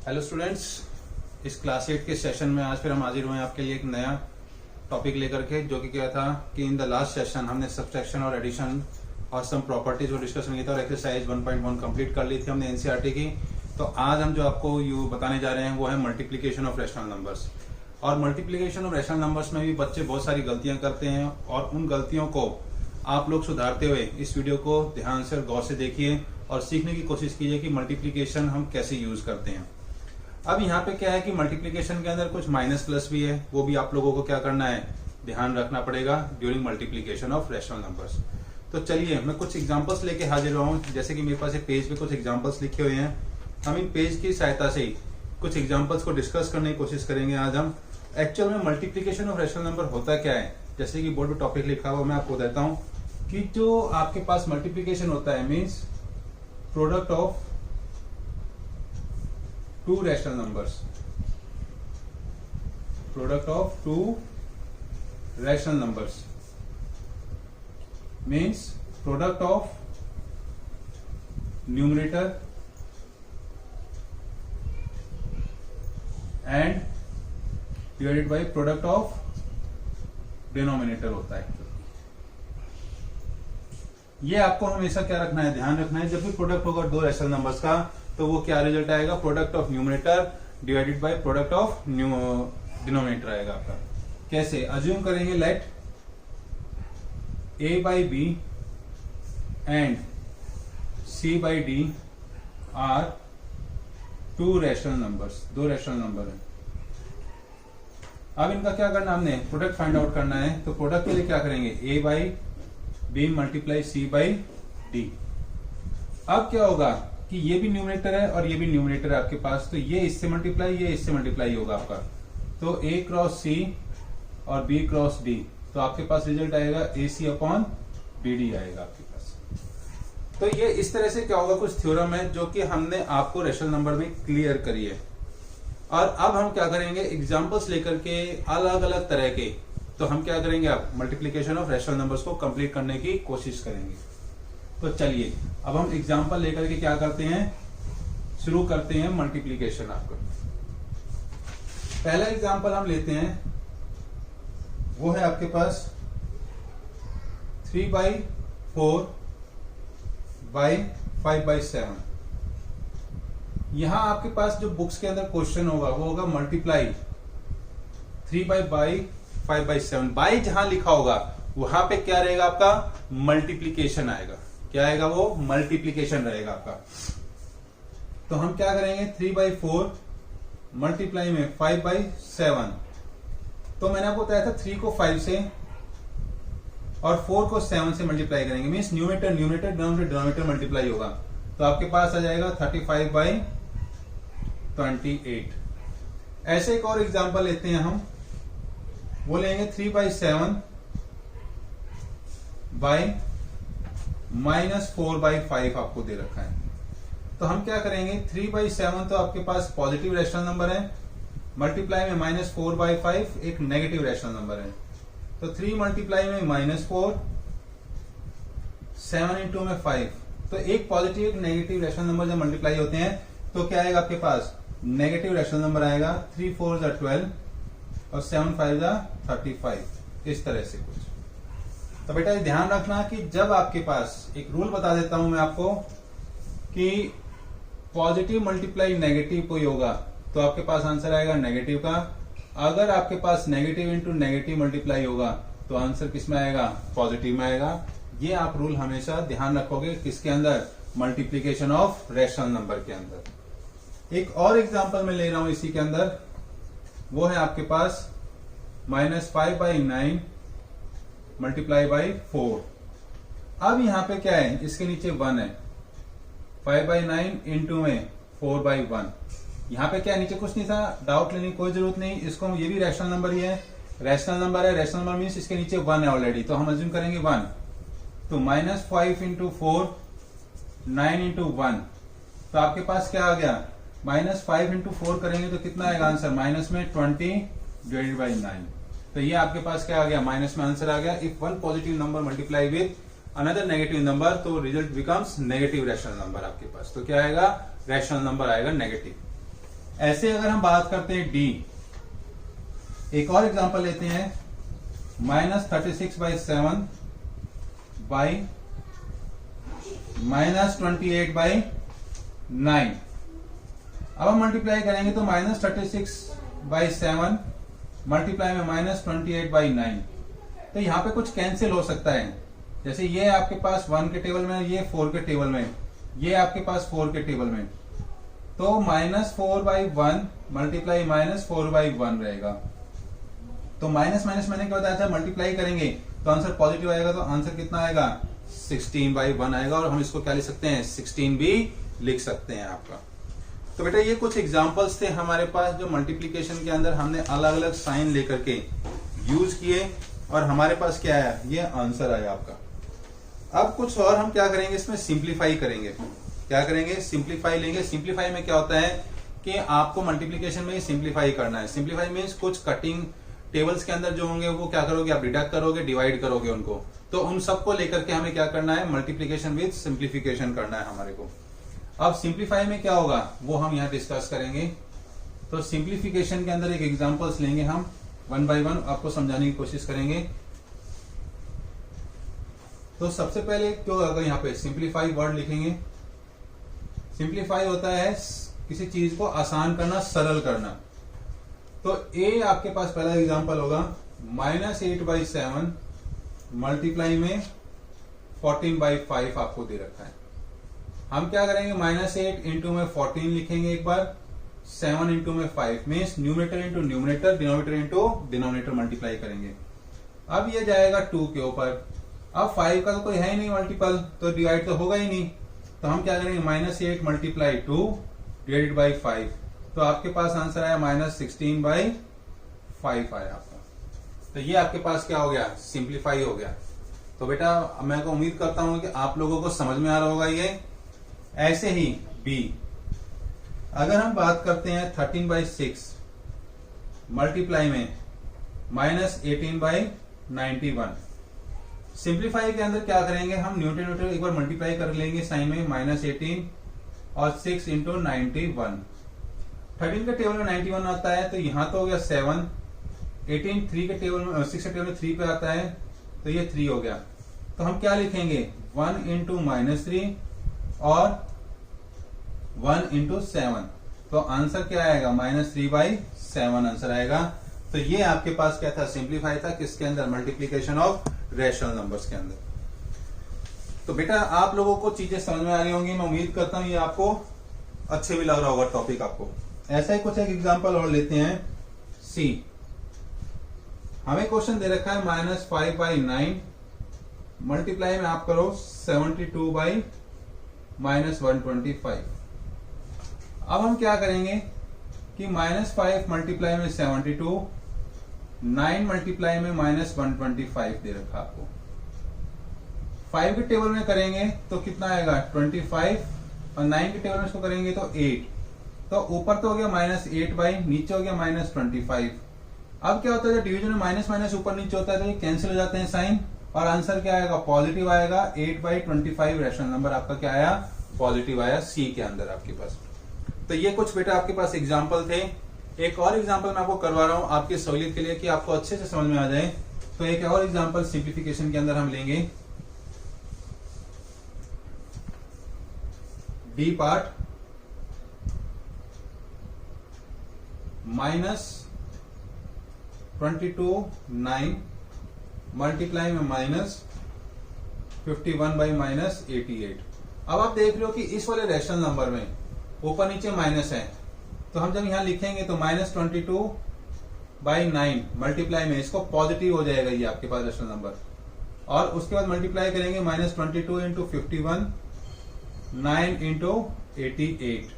Hello students, इस class 8 के session में आज फिर हम हाजिर हुए हैं आपके लिए एक नया टॉपिक लेकर के, जो कि क्या था कि इन द लास्ट सेशन हमने सब्ट्रैक्शन और एडिशन और सम प्रॉपर्टीज को डिस्कशन किया था और एक्सरसाइज 1.1 कंप्लीट कर ली थी हमने एनसीईआरटी की। तो आज हम जो आपको यू बताने जा रहे हैं वो है मल्टीप्लीकेशन ऑफ रैशनल नंबर्स। और मल्टीप्लीकेशन ऑफ रैशनल नंबर्स में भी बच्चे बहुत सारी गलतियां करते हैं और उन गलतियों को आप लोग सुधारते हुए इस वीडियो को ध्यान से और गौर से देखिए और सीखने की कोशिश कीजिए कि मल्टीप्लीकेशन हम कैसे यूज करते हैं। अब यहाँ पे क्या है कि मल्टीप्लीकेशन के अंदर कुछ माइनस प्लस भी है, वो भी आप लोगों को क्या करना है, ध्यान रखना पड़ेगा during multiplication of rational numbers. तो चलिए मैं कुछ एग्जांपल्स लेके हाजिर हुआ हूँ। जैसे कि मेरे पास एक पेज पे कुछ एग्जांपल्स लिखे हुए हैं, हम इन पेज की सहायता से कुछ एग्जांपल्स को डिस्कस करने की कोशिश करेंगे। आज हम एक्चुअल में मल्टीप्लीकेशन ऑफ रैशनल नंबर होता क्या है। जैसे कि बोर्ड पे टॉपिक लिखा हुआ मैं आपको देता हूँ कि जो आपके पास मल्टीप्लीकेशन होता है means product of to rational numbers, product of to rational numbers means product of numerator and divided by product of denominator होता है। ये आपको हमेशा क्या रखना है, ध्यान रखना है, जब भी प्रोडक्ट होगा दो रैशनल नंबर्स का तो वो क्या रिजल्ट आएगा, product of numerator divided by product of denominator आएगा आपका। कैसे अज्यूम करेंगे, let a by b and c by d are two rational numbers, दो रैशनल नंबर है। अब इनका क्या करना, हमने प्रोडक्ट फाइंड आउट करना है। तो प्रोडक्ट के लिए क्या करेंगे, a by b multiply c by d। अब क्या होगा कि ये भी न्यूमरेटर है और ये भी न्यूमरेटर है आपके पास, तो ये इससे मल्टीप्लाई, ये इससे मल्टीप्लाई होगा आपका। तो a क्रॉस c और b क्रॉस d, तो आपके पास रिजल्ट आएगा ac अपॉन bd आएगा आपके पास। तो ये इस तरह से क्या होगा, कुछ थ्योरम है जो कि हमने आपको रैशनल नंबर में क्लियर करी है। और अब हम क्या करेंगे, एग्जांपल्स लेकर के अलग अलग तरह के, तो हम क्या करेंगे, अब मल्टीप्लीकेशन ऑफ रैशनल नंबर्स को कंप्लीट करने की कोशिश करेंगे। तो चलिए अब हम एग्जांपल लेकर के क्या करते हैं, शुरू करते हैं मल्टीप्लीकेशन। आपको पहला एग्जांपल हम लेते हैं, वो है आपके पास 3/4 by 5/7। यहां आपके पास जो बुक्स के अंदर क्वेश्चन होगा वो होगा मल्टीप्लाई 3/5/7। बाई जहां लिखा होगा वहां पे क्या रहेगा, आपका मल्टीप्लीकेशन आएगा। क्या आएगा, वो मल्टीप्लीकेशन रहेगा आपका। तो हम क्या करेंगे, 3/4 मल्टीप्लाई में 5/7। तो मैंने आपको बताया था 3 को 5 से और 4 को 7 से मल्टीप्लाई करेंगे, means numerator numerator denominator multiply होगा। तो आपके पास आ जाएगा 35/28। ऐसे एक और एग्जांपल लेते हैं हम, वो लेंगे 3/7 बाई -4/5 आपको दे रखा है। तो हम क्या करेंगे, 3/7 तो आपके पास पॉजिटिव रैशनल नंबर है, मल्टीप्लाई में -4/5 एक नेगेटिव रैशनल नंबर है। तो 3 मल्टीप्लाई में -4, 7 इंटू में 5। तो एक पॉजिटिव एक नेगेटिव रैशनल नंबर जब मल्टीप्लाई होते हैं तो क्या आएगा आपके पास, नेगेटिव रैशनल नंबर आएगा। 3 4 जा 12 और 7 5 जा 35, इस तरह से कुछ। तो बेटा ये ध्यान रखना कि जब आपके पास, एक रूल बता देता हूं मैं आपको, कि पॉजिटिव मल्टीप्लाई नेगेटिव कोई होगा तो आपके पास आंसर आएगा नेगेटिव का। अगर आपके पास नेगेटिव इंटू नेगेटिव मल्टीप्लाई होगा तो आंसर किस में आएगा, पॉजिटिव में आएगा। ये आप रूल हमेशा ध्यान रखोगे किसके अंदर, मल्टीप्लीकेशन ऑफ रैशनल नंबर के अंदर। एक और एग्जांपल मैं ले रहा हूं इसी के अंदर, वो है आपके पास -5/9 मल्टीप्लाई बाई 4। अब यहां पे क्या है, इसके नीचे 1 है, 5/9 इंटू में 4/1। यहां पे क्या है, नीचे कुछ नहीं था, डाउट लेने की कोई जरूरत नहीं। इसको ये भी रैशनल नंबर ही है, रैशनल नंबर है, रैशनल नंबर मीन्स इसके नीचे 1 है ऑलरेडी, तो हम अज्यूम करेंगे 1। तो -5 इंटू 4, 9 इंटू 1, तो आपके पास क्या आ गया, -5 इंटू 4 करेंगे तो कितना आएगा आंसर, माइनस में 20 डिवाइडेड बाई 9। तो ये आपके पास क्या आ गया, माइनस में आंसर आ गया। If one positive number multiply with another negative number तो result becomes negative rational number आपके पास। तो क्या आएगा, रैशनल नंबर आएगा नेगेटिव। ऐसे अगर हम बात करते हैं डी, एक और एग्जांपल लेते हैं, -36/7 बाई -28/9। अब हम मल्टीप्लाई करेंगे तो -36/7 मल्टीप्लाई में -28/9, तो यहां पे कुछ कैंसिल हो सकता है। जैसे ये आपके पास 1 के टेबल में, ये 4 के टेबल में, ये आपके पास 4 के टेबल में, तो -4/1 मल्टीप्लाई -4/1 रहेगा। तो माइनस माइनस मैंने क्या बताया था, मल्टीप्लाई करेंगे तो आंसर पॉजिटिव आएगा, तो आंसर कितना आएगा 16/1 आएगा, और हम इसको क्या लिख सकते हैं 16 भी लिख सकते हैं आपका। तो बेटा ये कुछ एग्जांपल्स थे हमारे पास जो मल्टीप्लिकेशन के अंदर हमने अलग अलग साइन लेकर के यूज किए, और हमारे पास क्या आया, ये आंसर आया आपका। अब कुछ और हम क्या करेंगे, इसमें सिंप्लीफाई करेंगे। क्या करेंगे, सिंप्लीफाई लेंगे। सिंप्लीफाई में क्या होता है कि आपको मल्टीप्लिकेशन में सिंप्लीफाई करना है। सिंप्लीफाई मीन्स कुछ कटिंग टेबल्स के अंदर जो होंगे वो क्या करोगे आप, डिडक्ट करोगे, डिवाइड करोगे उनको, तो उन सबको लेकर के हमें क्या करना है, मल्टीप्लिकेशन विद सिंप्लीफिकेशन करना है हमारे को। अब सिंप्लीफाई में क्या होगा वो हम यहाँ डिस्कस करेंगे। तो सिंप्लीफिकेशन के अंदर एक एग्जांपल्स लेंगे हम, 1 बाय 1 आपको समझाने की कोशिश करेंगे। तो सबसे पहले क्या होगा, यहाँ पे सिंप्लीफाई वर्ड लिखेंगे। सिंप्लीफाई होता है किसी चीज को आसान करना, सरल करना। तो ए आपके पास पहला एग्जांपल होगा, -8/7 मल्टीप्लाई में 14/5 आपको दे रखा है। हम क्या करेंगे, -8 इंटू में 14 लिखेंगे एक बार, 7 इंटू में 5 means numerator into numerator, denominator into denominator multiply करेंगे। अब ये जाएगा 2 के ऊपर। अब 5 का तो कोई है ही नहीं मल्टीपल, तो डिवाइड तो होगा ही नहीं, तो हम क्या करेंगे, -8 मल्टीप्लाई 2 डिवाइडेड बाई 5, तो आपके पास आंसर आया -16/5 आया आपका। तो ये आपके पास क्या हो गया, सिंप्लीफाई हो गया। तो बेटा मैं को उम्मीद करता हूं कि आप लोगों को समझ में आ रहा होगा ये। ऐसे ही बी, अगर हम बात करते हैं 13/6 मल्टीप्लाई में -18/91, सिंप्लीफाई के अंदर क्या करेंगे, हम न्यूटन न्यूटन एक बार मल्टीप्लाई कर लेंगे साइन में, -18 और 6 इंटू 91। 13 के टेबल में 91 आता है, तो यहां तो हो गया 7, 18 3 के टेबल में 6 के टेबल में 3 पे आता है, तो ये 3 हो गया। तो हम क्या लिखेंगे, 1 इंटू -3 और 1 इंटू 7, तो आंसर क्या आएगा, -3/7 आंसर आएगा। तो ये आपके पास क्या था, सिंप्लीफाई था, किसके अंदर, मल्टीप्लीकेशन ऑफ रैशनल नंबर्स के अंदर। तो बेटा आप लोगों को चीजें समझ में आ रही होंगी, मैं उम्मीद करता हूं ये आपको अच्छे भी लग रहा होगा टॉपिक आपको। ऐसा ही कुछ एक एग्जांपल और लेते हैं, सी। हमें क्वेश्चन दे रखा है -5/9 मल्टीप्लाई में आप करो 72/-125। अब हम क्या करेंगे कि -5 मल्टीप्लाई में 72, 9 मल्टीप्लाई में -125 दे रखा आपको। 5 के टेबल में करेंगे तो कितना आएगा 25, और 9 के टेबल में इसको करेंगे तो 8, तो ऊपर तो हो गया -8 नीचे हो गया -25। अब क्या होता है, जब डिवीजन में माइनस माइनस ऊपर नीचे होता है तो ये कैंसिल हो जाते हैं साइन, और आंसर क्या आएगा, पॉजिटिव आएगा। 8/25 रैशनल नंबर आपका क्या आया, पॉजिटिव आया सी के अंदर आपके पास। तो ये कुछ बेटा आपके पास एग्जाम्पल थे। एक और एग्जाम्पल मैं आपको करवा रहा हूं आपकी सहूलियत के लिए कि आपको अच्छे से समझ में आ जाए। तो एक और एग्जाम्पल सिंप्लीफिकेशन के अंदर हम लेंगे, डी पार्ट, -22/9 मल्टीप्लाई में -51/-88। अब आप देख रहे हो कि इस वाले रैशनल नंबर में ऊपर नीचे माइनस है, तो हम जब यहां लिखेंगे तो -22/9 मल्टीप्लाई में इसको पॉजिटिव हो जाएगा ये आपके पास रैशनल नंबर, और उसके बाद मल्टीप्लाई करेंगे -22 इंटू 51, 9 इंटू 88।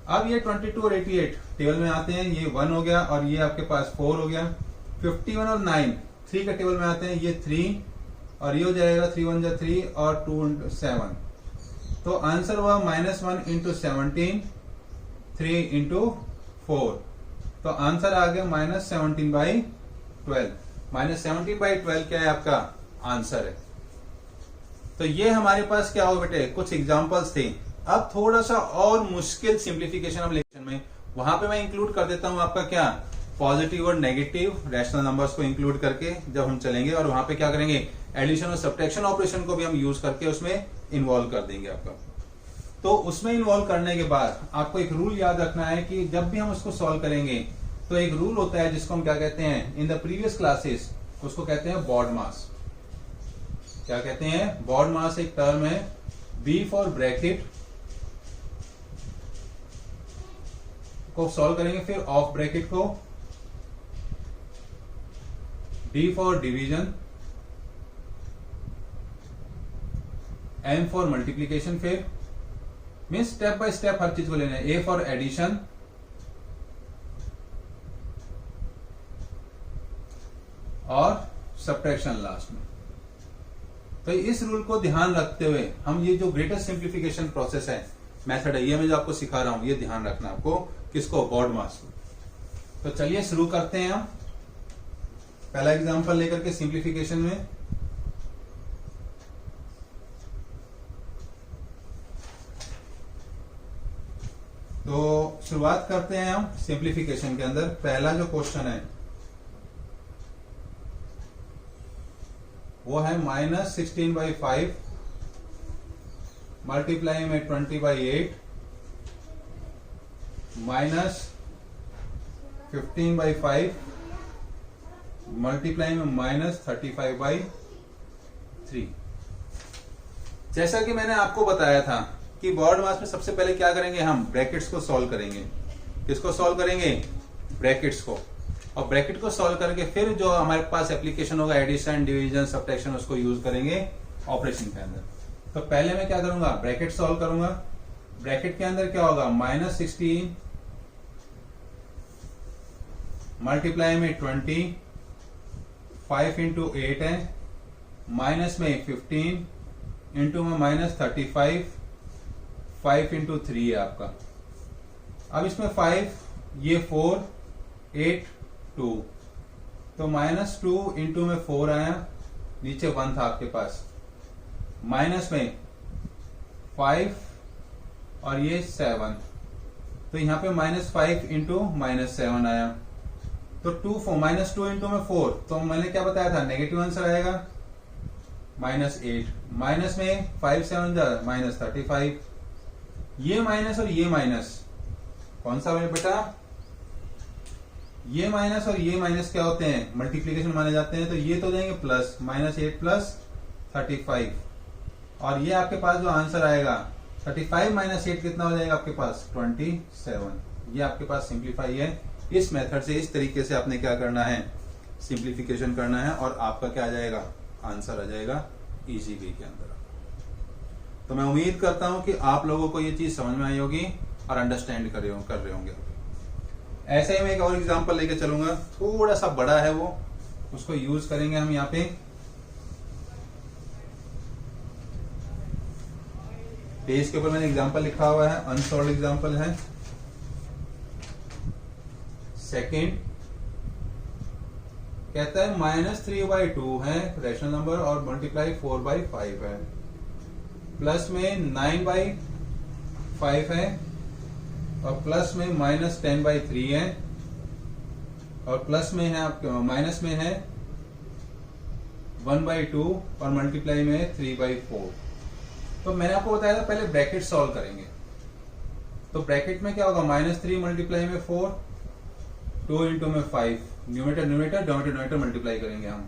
अब ये 22 और 88 टेबल में आते हैं, ये 1 हो गया और ये आपके पास 4 हो गया। 51 और 9 3 के टेबल में आते हैं, ये 3 और ये हो जाएगा 3 1 3 और 2 इंटू 7, तो आंसर हुआ -1 इंटू 17, 3 इंटू 4, तो आंसर आ गया -17/12। -17/12 क्या है आपका आंसर है। तो ये हमारे पास क्या हो बेटे, कुछ एग्जांपल्स थे। अब थोड़ा सा और मुश्किल सिंप्लीफिकेशन हम लेक्चर में वहां पे मैं इंक्लूड कर देता हूं आपका क्या, पॉजिटिव और नेगेटिव रैशनल नंबर्स को इंक्लूड करके जब हम चलेंगे, और वहां पे क्या करेंगे, एडिशन और सब्ट्रैक्शन ऑपरेशन को भी हम यूज करके उसमें इन्वॉल्व कर देंगे आपका। तो उसमें इन्वॉल्व करने के बाद आपको एक रूल याद रखना है कि जब भी हम उसको सॉल्व करेंगे तो एक रूल होता है जिसको हम क्या कहते हैं इन द प्रीवियस क्लासेस, उसको कहते हैं बॉड मास। क्या कहते हैं, बॉड मास एक टर्म है। बी फॉर ब्रैकेट को सॉल्व करेंगे, फिर ऑफ ब्रैकेट को, D for division, M for multiplication, फिर मीन्स स्टेप बाय स्टेप हर चीज को लेना है। ए फॉर एडिशन, और सब्ट्रैक्शन लास्ट में। तो इस रूल को ध्यान रखते हुए हम ये जो ग्रेटेस्ट सिंप्लीफिकेशन प्रोसेस है, मेथड है, ये मैं जो आपको सिखा रहा हूं, ये ध्यान रखना आपको, किसको, बॉड मास। तो चलिए शुरू करते हैं हम पहला एग्जांपल लेकर के सिंप्लीफिकेशन में। तो शुरुआत करते हैं हम सिंप्लीफिकेशन के अंदर। पहला जो क्वेश्चन है वो है -16/5 मल्टीप्लाई में 20/8 -15/5 मल्टीप्लाई में -35/3। जैसा कि मैंने आपको बताया था कि बॉड मास में सबसे पहले क्या करेंगे, हम ब्रैकेट्स को सॉल्व करेंगे। किसको सॉल्व करेंगे, ब्रैकेट्स को। और ब्रैकेट को सॉल्व करके फिर जो हमारे पास एप्लीकेशन होगा एडिशन, डिवीजन, सब्ट्रैक्शन, उसको यूज करेंगे ऑपरेशन के अंदर। तो पहले मैं क्या करूंगा, ब्रैकेट सॉल्व करूंगा। ब्रैकेट के अंदर क्या होगा, -16 मल्टीप्लाई में 20, 5 इंटू 8 है, माइनस में 15 इंटू में -35, 5 इंटू 3 है आपका। अब इसमें 5, ये 4, 8, 2, तो -2 इंटू में 4 आया, नीचे 1 था आपके पास, माइनस में 5 और ये 7, तो यहां पे -5 इंटू -7 आया, तो -2 इंटू में 4, तो मैंने क्या बताया था, नेगेटिव आंसर आएगा, -8, माइनस में 5 7 -35, ये माइनस और ये माइनस कौन सा है बेटा, ये माइनस और ये माइनस क्या होते हैं, मल्टीप्लीकेशन माने जाते हैं, तो ये तो जाएंगे प्लस, -8 प्लस 35, और ये आपके पास जो आंसर आएगा 35 - 8 कितना हो जाएगा आपके पास, 27। ये आपके पास सिंप्लीफाई है। इस मेथड से, इस तरीके से आपने क्या करना है, सिंप्लीफिकेशन करना है, और आपका क्या आ जाएगा, आंसर आ जाएगा इजी वे के अंदर। तो मैं उम्मीद करता हूं कि आप लोगों को ये चीज समझ में आई होगी और अंडरस्टैंड कर रहे होंगे। ऐसे ही मैं एक और एग्जांपल लेके चलूंगा, थोड़ा सा बड़ा है वो, उसको यूज करेंगे हम यहाँ पे। पेज के ऊपर मैंने एग्जांपल लिखा हुआ है, अनसॉल्व्ड एग्जांपल है। सेकंड कहता है -3/2 है रैशनल नंबर और मल्टीप्लाई 4/5 है, प्लस में 9/5 है, और प्लस में -10/3 है, और प्लस में है आपके माइनस में है 1/2 और मल्टीप्लाई में है 3/4। तो मैंने आपको बताया था पहले ब्रैकेट सॉल्व करेंगे। तो ब्रैकेट में क्या होगा, -3 मल्टीप्लाई में 4, 2 इंटू में 5, न्यूमेटर डोमिनेटर मल्टीप्लाई करेंगे हम।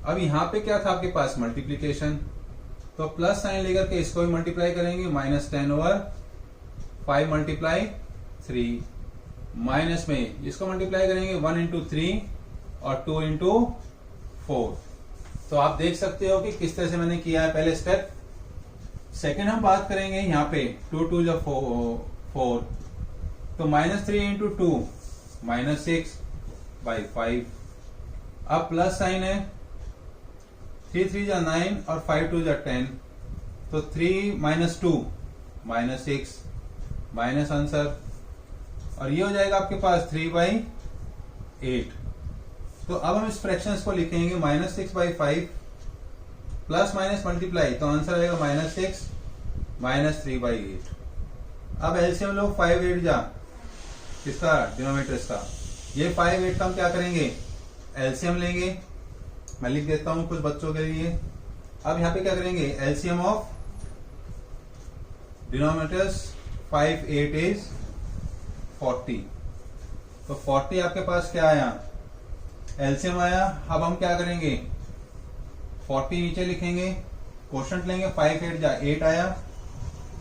अब यहां पे क्या था आपके पास, मल्टीप्लीकेशन, तो प्लस साइन लेकर के इसको भी मल्टीप्लाई करेंगे, -10/5 मल्टीप्लाई 3, माइनस में इसको मल्टीप्लाई करेंगे 1 इंटू 3 और 2 इंटू 4। तो आप देख सकते हो कि किस तरह से मैंने किया है पहले स्टेप। सेकेंड हम बात करेंगे यहाँ पे 2 2 जा 4, तो -3 इंटू 2 -6/5। अब प्लस साइन है, 3 3 जा 9 और 5 2 जा 10, तो 3 - 2 -6, माइनस आंसर, और ये हो जाएगा आपके पास 3/8। तो अब हम इस फ्रैक्शंस को लिखेंगे, -6/5 प्लस माइनस मल्टीप्लाई, तो आंसर आएगा -6 -3/8। अब एलसीएम लो, 5 8 जा किसका, डिनोमिनेटर इसका। ये 5 8 का हम क्या करेंगे, एलसीएम लेंगे। मैं लिख देता हूं कुछ बच्चों के लिए। अब यहाँ पे क्या करेंगे, एलसीएम ऑफ डिनोमिनेटर्स 5 8 इज 40। तो 40 आपके पास क्या आया, एलसीएम आया। अब हम क्या करेंगे, 40 नीचे लिखेंगे, क्वोशंट लेंगे, 5 8 जा 8 आया,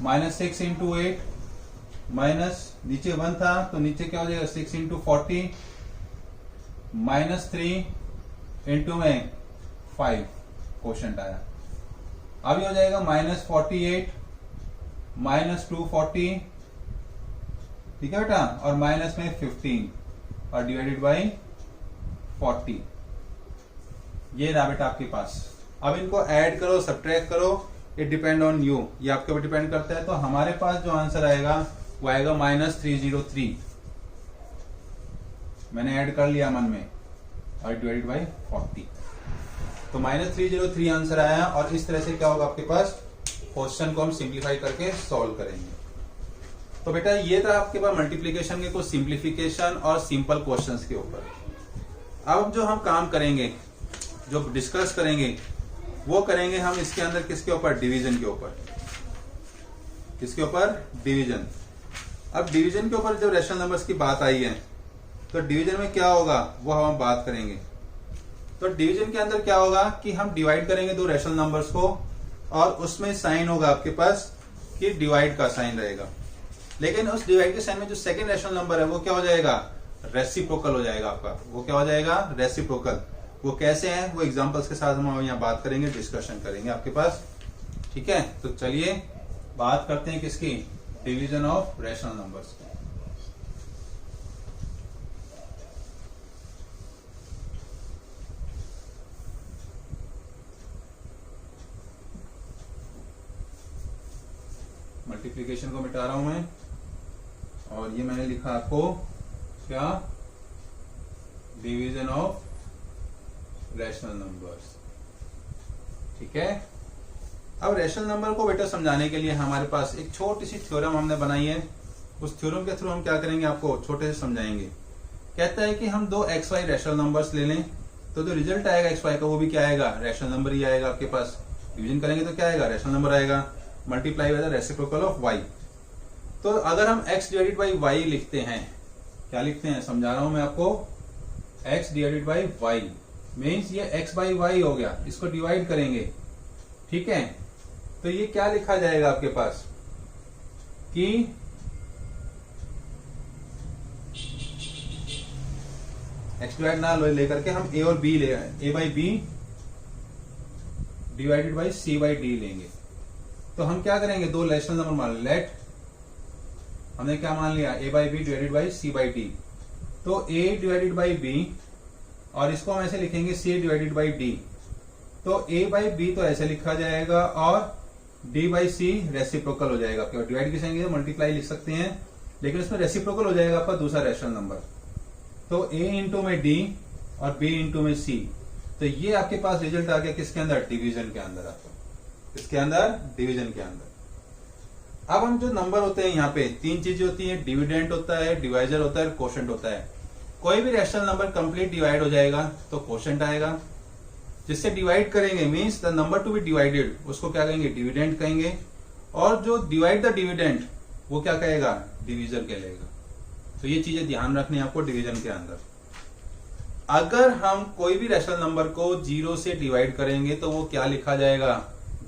-6 इंटू 8 माइनस नीचे 1 था तो नीचे क्या हो जाएगा 6 इंटू 40 -3 इंटू में 5 क्वोशंट आया। अब ये हो जाएगा -48 -240, ठीक है बेटा, और माइनस में 15 और डिवाइडेड बाई 40। ये रहा बेटा आपके पास। अब इनको ऐड करो, सब्ट्रैक्ट करो, इट डिपेंड ऑन यू, ये आपके ऊपर डिपेंड करता है। तो हमारे पास जो आंसर आएगा वो आएगा -303। मैंने ऐड कर लिया मन में, और डिवाइडेड बाई 40, तो -303 आंसर आया। और इस तरह से क्या होगा आपके पास, क्वेश्चन को हम सिंप्लीफाई करके सॉल्व करेंगे। तो बेटा ये था आपके पास मल्टीप्लीकेशन के कुछ सिंप्लीफिकेशन और सिंपल क्वेश्चंस के ऊपर। अब जो हम काम करेंगे, जो डिस्कस करेंगे, वो करेंगे हम इसके अंदर किसके ऊपर, डिवीजन के ऊपर। किसके ऊपर, डिवीजन। अब डिवीजन के ऊपर जब रैशनल नंबर्स की बात आई है तो डिवीजन में क्या होगा वो हम बात करेंगे। तो डिवीजन के अंदर क्या होगा कि हम डिवाइड करेंगे दो रैशनल नंबर्स को, और उसमें साइन होगा आपके पास कि डिवाइड का साइन रहेगा। लेकिन उस डिवाइड के साइन में जो सेकंड रैशनल नंबर है वो क्या हो जाएगा, रेसिप्रोकल हो जाएगा आपका। वो क्या हो जाएगा, रेसिप्रोकल। वो कैसे है, वो एग्जांपल्स के साथ हम यहाँ बात करेंगे, डिस्कशन करेंगे आपके पास, ठीक है। तो चलिए बात करते हैं किसकी, division of rational numbers. Multiplication को मिटा रहा हूं मैं, और ये मैंने लिखा आपको क्या, डिवीजन ऑफ रैशनल नंबर्स, ठीक है। अब रैशनल नंबर को बेटा समझाने के लिए हमारे पास एक छोटी सी थ्योरम हमने बनाई है। उस थ्योरम के थ्रू हम क्या करेंगे, आपको छोटे से समझाएंगे। कहता है कि हम दो एक्स वाई रैशनल नंबर्स ले लें, तो जो रिजल्ट आएगा एक्स वाई का वो भी क्या आएगा, रैशनल नंबर ही आएगा आपके पास। डिवीजन करेंगे तो क्या आएगा, रैशनल नंबर आएगा, multiply by the reciprocal of y. तो अगर हम x डिवाइडेड बाई वाई लिखते हैं, क्या लिखते हैं, समझा रहा हूं मैं आपको, x divided by y means ये x बाई वाई हो गया, इसको डिवाइड करेंगे, ठीक है। तो ये क्या लिखा जाएगा आपके पास कि x डिवाइड ना लेकर के हम a और b ले आए, a by B divided by c by D लेंगे। तो हम क्या करेंगे, दो रैशनल नंबर मान लेट, हमने क्या मान लिया, a by B divided by c by D. तो a डिवाइडेड बाई b, और इसको हम ऐसे लिखेंगे c डिवाइडेड बाई d। तो a बाई b तो ऐसे लिखा जाएगा, और d बाई सी रेसिप्रोकल हो जाएगा। आपके डिवाइड की संख्या मल्टीप्लाई लिख सकते हैं, लेकिन इसमें रेसिप्रोकल हो जाएगा आपका दूसरा रैशनल नंबर। तो a इंटू में d और b इंटू में c। तो ये आपके पास रिजल्ट आ गया किसके अंदर, डिवीजन के अंदर। आपको इसके अंदर, डिवीजन के अंदर। अब हम जो नंबर होते हैं यहाँ पे तीन चीजें होती है, डिविडेंट होता है, डिवाइजर होता है, क्वोशंट होता है। कोई भी रैशनल नंबर कंप्लीट डिवाइड हो जाएगा तो क्वोशंट आएगा, जिससे डिवाइड करेंगे means the number to be divided, उसको क्या कहेंगे, डिविडेंट कहेंगे। और जो डिवाइड द डिविडेंट वो क्या कहेगा, डिवीजर कहलाएगा। तो ये चीजें ध्यान रखनी है आपको डिवीजन के अंदर। अगर हम कोई भी रैशनल नंबर को 0 से डिवाइड करेंगे तो वो क्या लिखा जाएगा,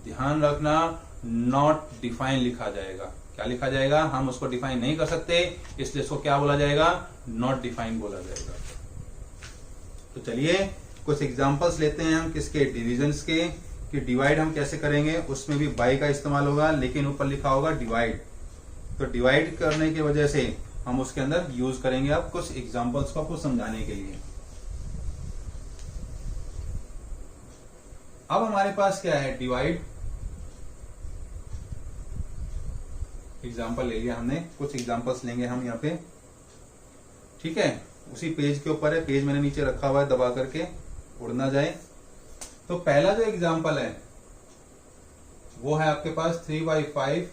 ध्यान रखना, नॉट डिफाइन लिखा जाएगा। क्या लिखा जाएगा, हम उसको डिफाइन नहीं कर सकते, इसलिए इसको क्या बोला जाएगा, नॉट डिफाइन बोला जाएगा। तो चलिए कुछ एग्जांपल्स लेते हैं हम किसके, डिविजन्स के, कि डिवाइड हम कैसे करेंगे। उसमें भी बाई का इस्तेमाल होगा, लेकिन ऊपर लिखा होगा डिवाइड। तो डिवाइड करने की वजह से हम उसके अंदर यूज करेंगे आप कुछ एग्जांपल्स को आपको समझाने के लिए। अब हमारे पास क्या है, डिवाइड। एग्जांपल ले लिया हमने, कुछ एग्जांपल्स लेंगे हम यहाँ पे, ठीक है। उसी पेज के ऊपर है, पेज मैंने नीचे रखा हुआ है दबा करके, उड़ ना जाए। तो पहला जो एग्जांपल है वो है आपके पास 3/5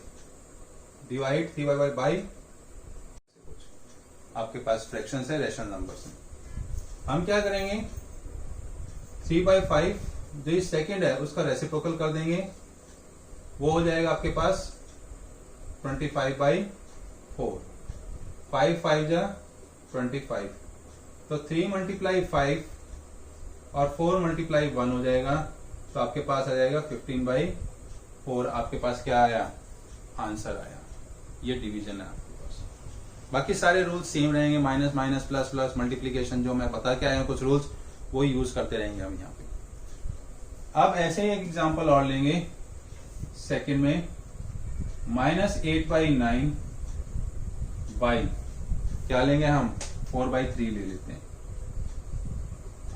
डिवाइड 3/5 बाई। आपके पास फ्रैक्शन है, रैशनल नंबर्स हैं। हम क्या करेंगे, 3/5 जो ये सेकंड है उसका रेसिप्रोकल कर देंगे, वो हो जाएगा आपके पास 25/4। 5 5 जा 25, तो 3 × 5 और 4 × 1 हो जाएगा, तो आपके पास आ जाएगा 15/4। आपके पास क्या आया, आंसर आया। ये डिवीजन है आपके पास। बाकी सारे रूल्स सेम रहेंगे, minus minus plus plus multiplication जो मैं बता के आया हूं कुछ रूल्स, वो यूज करते रहेंगे हम यहाँ पे। अब ऐसे ही एक एग्जांपल और लेंगे सेकंड में, -8/9 बाई क्या लेंगे हम, 4/3 ले लेते हैं।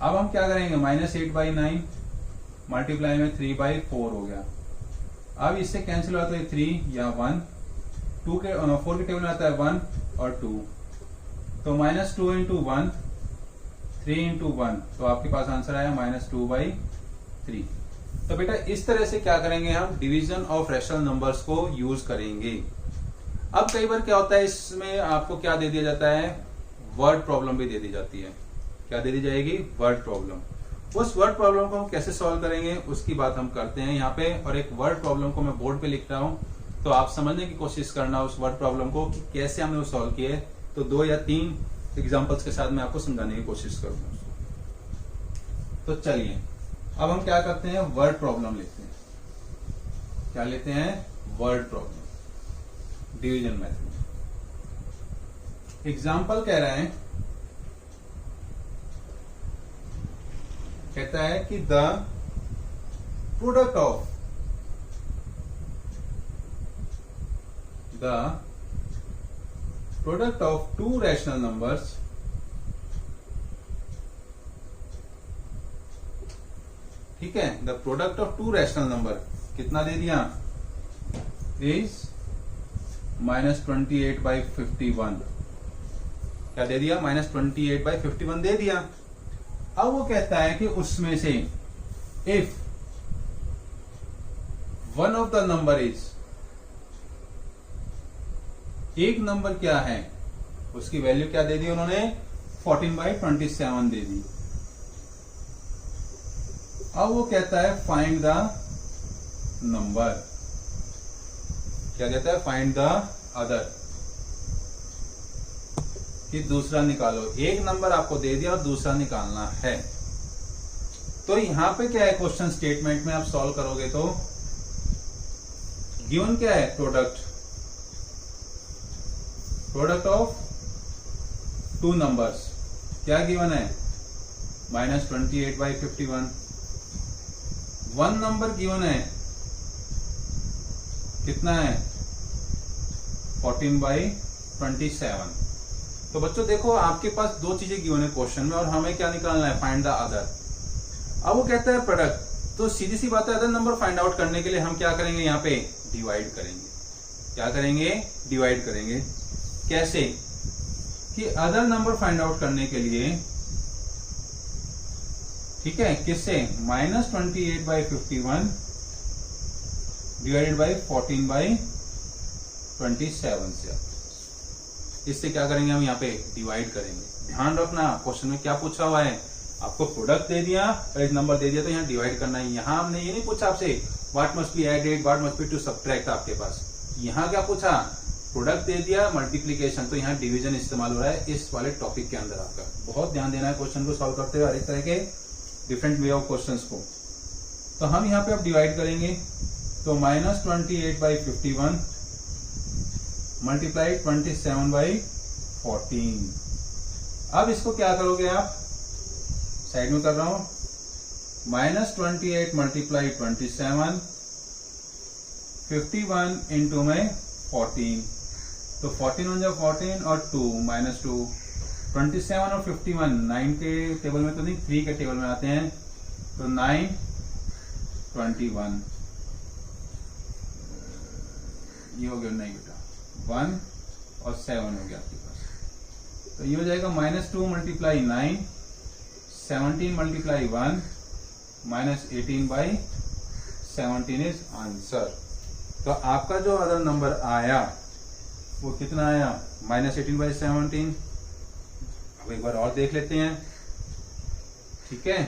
अब हम क्या करेंगे, -8/9 मल्टीप्लाई में 3/4 हो गया। अब इससे कैंसिल होता है 3 या 1, 4 के टेबल में आता है 1 और 2, तो -2 × 1, 3 × 1, तो आपके पास आंसर आया -2/3। तो बेटा इस तरह से क्या करेंगे हम, डिवीजन ऑफ रैशनल नंबर्स को यूज करेंगे। अब कई बार क्या होता है, इसमें आपको क्या दे दिया जाता है, वर्ड प्रॉब्लम भी दे दी जाती है। क्या दे दी जाएगी, वर्ड प्रॉब्लम। उस वर्ड प्रॉब्लम को हम कैसे सॉल्व करेंगे उसकी बात हम करते हैं यहाँ पे। और एक वर्ड प्रॉब्लम को मैं बोर्ड पे लिख रहा हूँ, तो आप समझने की कोशिश करना उस वर्ड प्रॉब्लम को कि कैसे हमने वो सॉल्व किया है। तो 2 या 3 एग्जांपल्स के साथ मैं आपको समझाने की कोशिश करूंगा। तो चलिए अब हम क्या करते हैं, वर्ड प्रॉब्लम लेते हैं। क्या लेते हैं, word problem, division method. Example कह रहा है, कहता है कि the product of 2 rational numbers ठीक है, the product of 2 rational number कितना दे दिया, इज -28/51। क्या दे दिया, -28/51 दे दिया। अब वो कहता है कि उसमें से if one of the number is, एक नंबर क्या है, उसकी वैल्यू क्या दे दी उन्होंने, 14/27 दे दी। अब वो कहता है फाइंड द नंबर, क्या कहता है, फाइंड द अदर, कि दूसरा निकालो। एक नंबर आपको दे दिया और दूसरा निकालना है। तो यहां पे क्या है, क्वेश्चन स्टेटमेंट में आप सॉल्व करोगे तो गिवन क्या है, प्रोडक्ट ऑफ 2 नंबर्स, क्या गिवन है, -28/51। 1 नंबर गिवन है, कितना है, 14/27। तो बच्चों देखो आपके पास 2 चीजें गिवन है क्वेश्चन में और हमें क्या निकालना है, फाइंड द अदर। अब वो कहता है प्रोडक्ट, तो सीधी सी बात है, अदर नंबर फाइंड आउट करने के लिए हम क्या करेंगे, यहाँ पे डिवाइड करेंगे। क्या करेंगे, डिवाइड करेंगे। कैसे, कि अदर नंबर फाइंड आउट करने के लिए, ठीक है, किससे, -28/51 डिवाइडेड बाई 14/27 से। इससे क्या करेंगे, हम यहाँ पे डिवाइड करेंगे। ध्यान रखना क्वेश्चन में क्या पूछा हुआ है, आपको प्रोडक्ट दे दिया और एक नंबर दे दिया, तो यहाँ डिवाइड करना है। यहाँ हमने ये नहीं पूछा आपसे what must be added, what must be to subtract. आपके पास यहाँ क्या पूछा, प्रोडक्ट दे दिया, मल्टीप्लीकेशन, तो यहाँ डिवीजन इस्तेमाल हो रहा है इस वाले टॉपिक के अंदर। आपका बहुत ध्यान देना है क्वेश्चन को सॉल्व करते हुए, हर एक तरह के डिफरेंट वे ऑफ क्वेश्चन को। तो हम यहाँ पे अब डिवाइड करेंगे, तो -28/51 मल्टीप्लाई 27/14। अब इसको क्या करोगे आप, साइड में कर रहा हूं, -28 मल्टीप्लाई 27, 51 इंटू में 14, तो 14 1 जा 14 और 2 -2, 27 और 51 9 के टेबल में तो नहीं, 3 के टेबल में आते हैं, तो 9 21, ये हो गया, नहीं बेटा 1 और 7 हो गया आपके पास। तो ये हो जाएगा -2 मल्टीप्लाई 9, 17 मल्टीप्लाई 1, -18/17 इज आंसर। तो आपका जो अदर नंबर आया वो कितना आया, -18/17, अब एक बार और देख लेते हैं, ठीक है।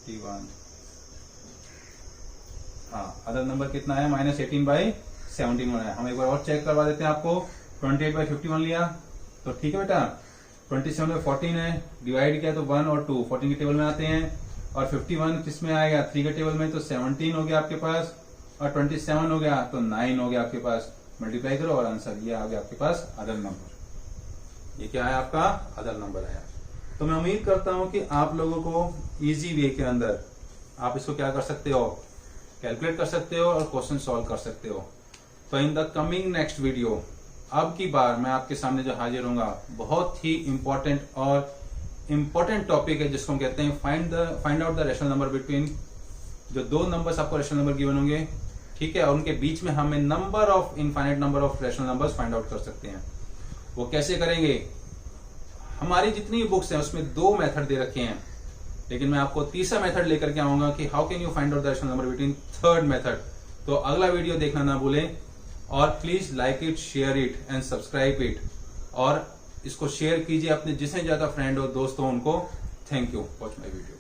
51, हाँ अदर नंबर कितना है, -18/17 है। हम एक बार और चेक करवा देते हैं आपको। 28/51 लिया तो ठीक है बेटा। 27/14 है, डिवाइड किया तो 1 और 2 14 के टेबल में आते हैं, और 51 किसमें आएगा, 3 के टेबल में, तो 17 हो गया आपके पास, और 27 हो गया तो 9 हो गया आपके पास। मल्टीप्लाई करो और आंसर ये आ गया आपके पास अदर नंबर। ये क्या है आपका अदर नंबर आया। तो मैं उम्मीद करता हूं कि आप लोगों को इजी वे के अंदर आप इसको क्या कर सकते हो, कैलकुलेट कर सकते हो और क्वेश्चन सॉल्व कर सकते हो। तो in the coming next video अब की बार मैं आपके सामने जो हाजिर होऊंगा, बहुत ही इंपॉर्टेंट और इम्पोर्टेंट टॉपिक है जिसको हम कहते हैं find out the rational number between. जो दो नंबर्स आपको रेशनल नंबर गिवन होंगे, ठीक है, और उनके बीच में हमें number of infinite number of rational numbers find out कर सकते हैं। वो कैसे करेंगे, हमारी जितनी बुक्स हैं उसमें 2 मेथड दे रखे हैं, लेकिन मैं आपको तीसरा मेथड लेकर के आऊंगा कि how can you find out the rational number between third method. तो अगला वीडियो देखना ना भूलें, और please like it, share it and subscribe it, और इसको शेयर कीजिए अपने जितने ज्यादा फ्रेंड हो, दोस्त हो उनको। Thank you, watch my video.